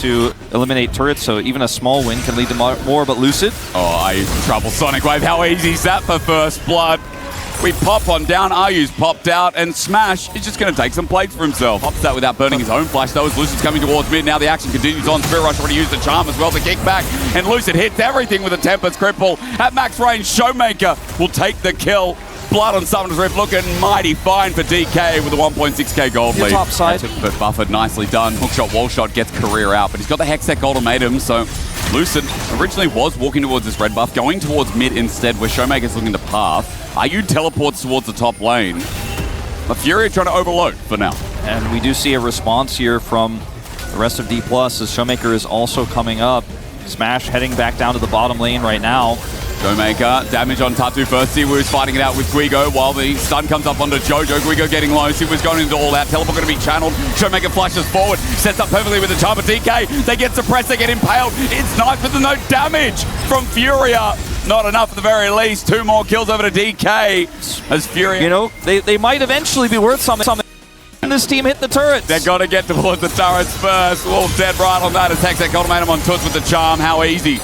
to eliminate turrets, so even a small win can lead to more, but Lucid. Oh, Ayu's in trouble. Sonic Wave, how easy is that for first blood? We pop on down, Ayu's popped out, and Smash is just going to take some plates for himself. Pops that without burning his own flash, though, as Lucid's coming towards mid. Now the action continues on. Spirit Rush already used the charm as well to kick back, and Lucid hits everything with a Tempest Cripple. At max range, ShowMaker will take the kill. Blood on Summoner's Rift looking mighty fine for DK with a 1.6k gold lead. Top side. But Buffered, nicely done. Hookshot, wall shot gets career out, but he's got the Hextech ultimatum, so Lucid originally was walking towards this red buff, going towards mid instead, where ShowMaker's looking to path. Ayu teleports towards the top lane. But Fury trying to overload for now. And we do see a response here from the rest of D+, as ShowMaker is also coming up. Smash heading back down to the bottom lane right now. ShowMaker, damage on Tutsz first. Siwoo's fighting it out with Guigo while the stun comes up onto Jojo. Guigo getting low. Siwoo's going into all out. Teleport going to be channeled. ShowMaker flashes forward. Sets up perfectly with the charm of DK. They get suppressed. They get impaled. It's nice, but there's no damage from Furia. Not enough at the very least. 2 more kills over to DK as Furia. You know, they might eventually be worth something. This team hit the turrets. They've got to get towards the turrets first. Wolf dead right on that. As Hextech ultimatum on Tutsz with the charm. How easy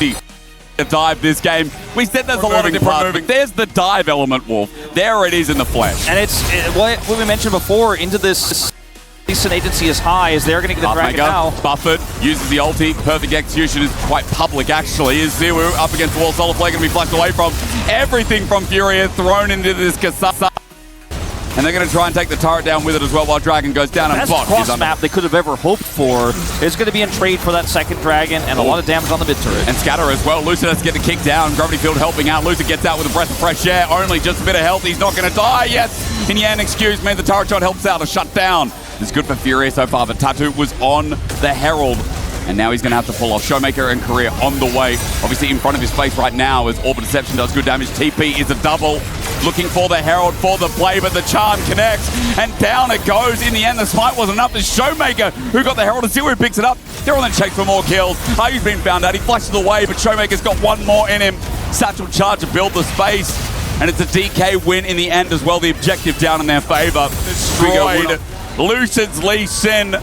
to dive this game. We said there's a lot of different moving. There's the dive element, Wolf. There it is in the flesh. And it's what we mentioned before, into this decent agency is high, as they're going to get the dragon now. Buffered, uses the ulti. Perfect execution is quite public, actually. Is Siwoo up against the wall. Solar Flare going to be flashed away from. Everything from Furia thrown into this Kasasa. And they're going to try and take the turret down with it as well while Dragon goes down. Best cross map they could have ever hoped for is going to be in trade for that second Dragon and a lot of damage on the mid turret. And Scatter as well. Lucid has to get the kick down. Gravity Field helping out. Lucid gets out with a breath of fresh air. Only just a bit of health. He's not going to die. Yes. In the end, excuse me. The turret shot helps out to shut down. It's good for Furia so far. The Tattoo was on the Herald. And now he's going to have to pull off. ShowMaker and Career on the way. Obviously in front of his face right now as Orb Deception does good damage. TP is a double. Looking for the Herald for the play, but the charm connects. And down it goes. In the end, the smite wasn't enough. It's ShowMaker who got the Herald. And Siwoo picks it up. They're on the chase for more kills. Ayu's been found out. He flashes away, but ShowMaker's got one more in him. Satchel charge to build the space. And it's a DK win in the end as well. The objective down in their favor. Destroyed. Lucid's Lee Sin.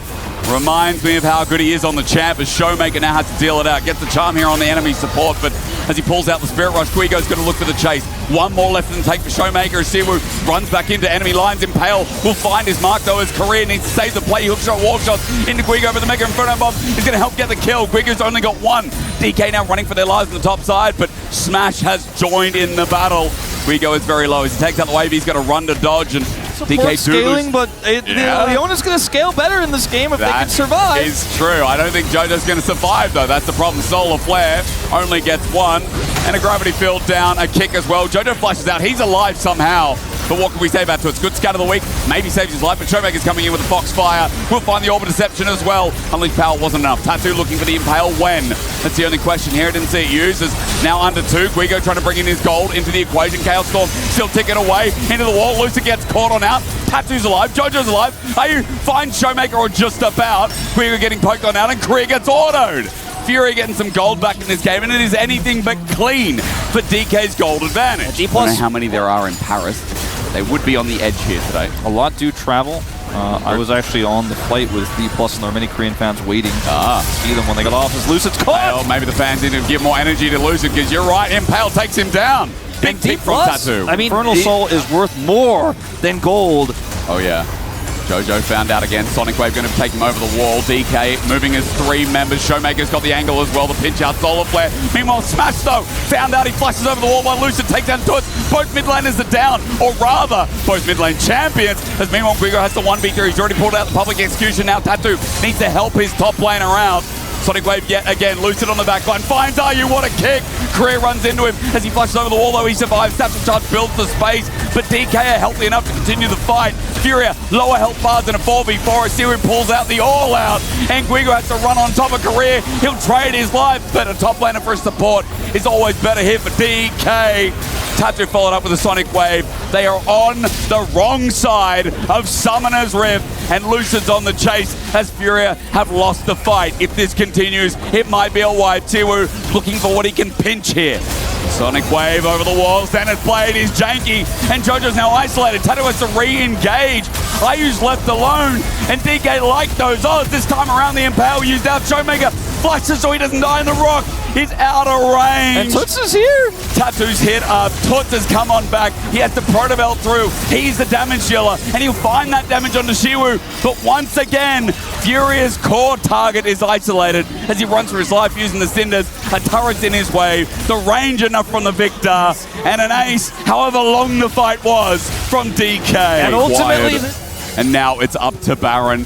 Reminds me of how good he is on the champ, as ShowMaker now has to deal it out. Gets the charm here on the enemy support, but as he pulls out the Spirit Rush, Guigo's going to look for the chase. One more left in the take for ShowMaker as Siwoo runs back into enemy lines. Impale will find his mark, though, as Career needs to save the play. Hookshot, wall shots into Guigo, but the Mega Inferno Bomb is going to help get the kill. Guigo's only got one. DK now running for their lives on the top side, but Smash has joined in the battle. Guigo is very low. As he takes out the wave, he's got to run to dodge, and DK scaling, but Leona's going to scale better in this game if they can survive. That is true. I don't think Jojo's going to survive, though. That's the problem. Solar Flare only gets one. And a Gravity Field down, a kick as well. Jojo flashes out. He's alive somehow. But what can we say about Tutsz? Good scout of the week. Maybe saves his life, but ShowMaker's coming in with a Foxfire. We'll find the Orb of Deception as well. Unleash Power wasn't enough. Tattoo looking for the Impale when? That's the only question here. Didn't see it used. As now under 2. Guigo trying to bring in his gold into the equation. Chaos Storm still ticking away into the wall. Lucid gets caught on out. Tattoo's alive. Jojo's alive. Ayu finds ShowMaker or just about. Guigo getting poked on out, and Career gets autoed. Fury getting some gold back in this game, and it is anything but clean for DK's gold advantage. I don't know how many there are in Paris. They would be on the edge here today. A lot do travel. I was actually on the flight with D+, and there were many Korean fans waiting to see them when they got off as Lucid's caught. Well, maybe the fans didn't give more energy to Lucid, because you're right, Impale takes him down. Big pick from Tattoo. I mean, Infernal Soul is worth more than gold. Oh, yeah. Jojo found out again. Sonic Wave going to take him over the wall. DK moving as 3 members. ShowMaker's got the angle as well. The pinch out. Solar Flare. Meanwhile, Smash, though, found out. He flashes over the wall while Lucid takes down Tutsz. Both mid laners are down. Or rather, both mid lane champions. As meanwhile, Guigo has the 1v3. He's already pulled out the public execution. Now Tattoo needs to help his top laner out. Sonic Wave yet again, Lucid on the back line, finds Ayu, what a kick! Career runs into him as he flashes over the wall, though he survives. Satchel Charge builds the space, but DK are healthy enough to continue the fight. Furia, lower health bars in a 4v4 as Siwoo pulls out the all out, and Guigo has to run on top of Career. He'll trade his life, but a top laner for his support is always better here for DK. Tattoo followed up with a Sonic Wave. They are on the wrong side of Summoner's Rift, and Lucid's on the chase as Furia have lost the fight. If this continues, it might be a wipe. Siwoo looking for what he can pinch here. Sonic Wave over the wall. Standard Blade is janky, and Jojo's now isolated. Tattoo has to re-engage. I use left alone, and DK liked those odds. This time around, the Impale used out ShowMaker. Flashes so he doesn't die in the rock. He's out of range. And Tutsz is here. Tattoo's hit up. Tutsz has come on back. He has to Protobelt through. He's the damage dealer, and he'll find that damage onto Shiwu. But once again, Furia's core target is isolated as he runs for his life using the Cinders. A turret's in his way. The range enough from the Victor. And an ace, however long the fight was, from DK. And ultimately... And now it's up to Baron.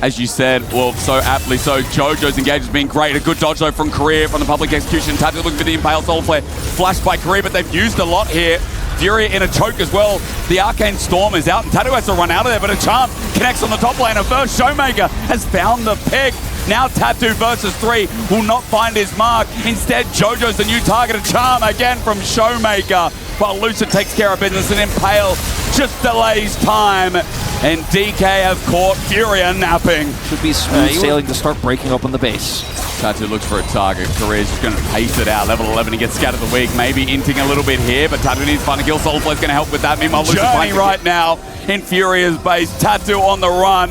As you said, well, so aptly so, Jojo's engage has been great. A good dodge, though, from Korea, from the public execution. Tattoo looking for the Impale Soul Flare. Flashed by Korea, but they've used a lot here. Furia in a choke as well. The Arcane Storm is out, and Tattoo has to run out of there, but a Charm connects on the top lane. First, ShowMaker has found the pick. Now Tattoo versus 3 will not find his mark. Instead, Jojo's the new target. A Charm again from ShowMaker. While Lucid takes care of business, and Impale just delays time. And DK have caught Furia napping. Should be smooth sailing to start breaking open the base. Tattoo looks for a target. Korea's just going to pace it out. Level 11, he gets scattered the weak. Maybe inting a little bit here, but Tattoo needs to find a kill. Soulflare's going to help with that. Meanwhile, Lucid playing right now in Furia's base. Tattoo on the run.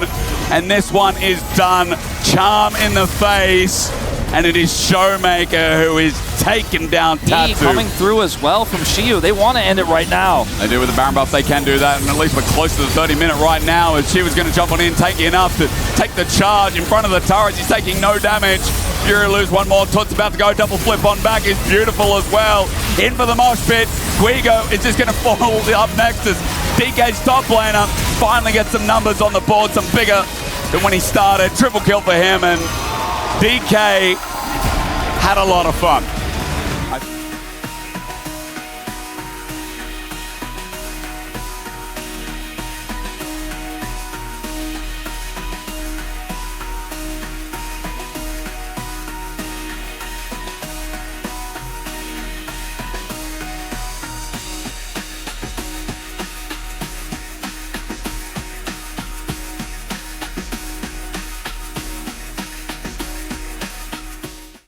And this one is done. Charm in the face. And it is ShowMaker who is taking down Tattoo. Coming through as well from Shiyu. They want to end it right now. They do with the Baron buff, they can do that, and at least we're close to the 30-minute right now as Shiu's going to jump on in, taking enough to take the charge in front of the turrets. He's taking no damage. Fury lose one more. Tutsz about to go. Double flip on back is beautiful as well. In for the mosh pit. Guigo is just going to fall up next as DK's top laner finally gets some numbers on the board, some bigger than when he started. Triple kill for him, and DK had a lot of fun.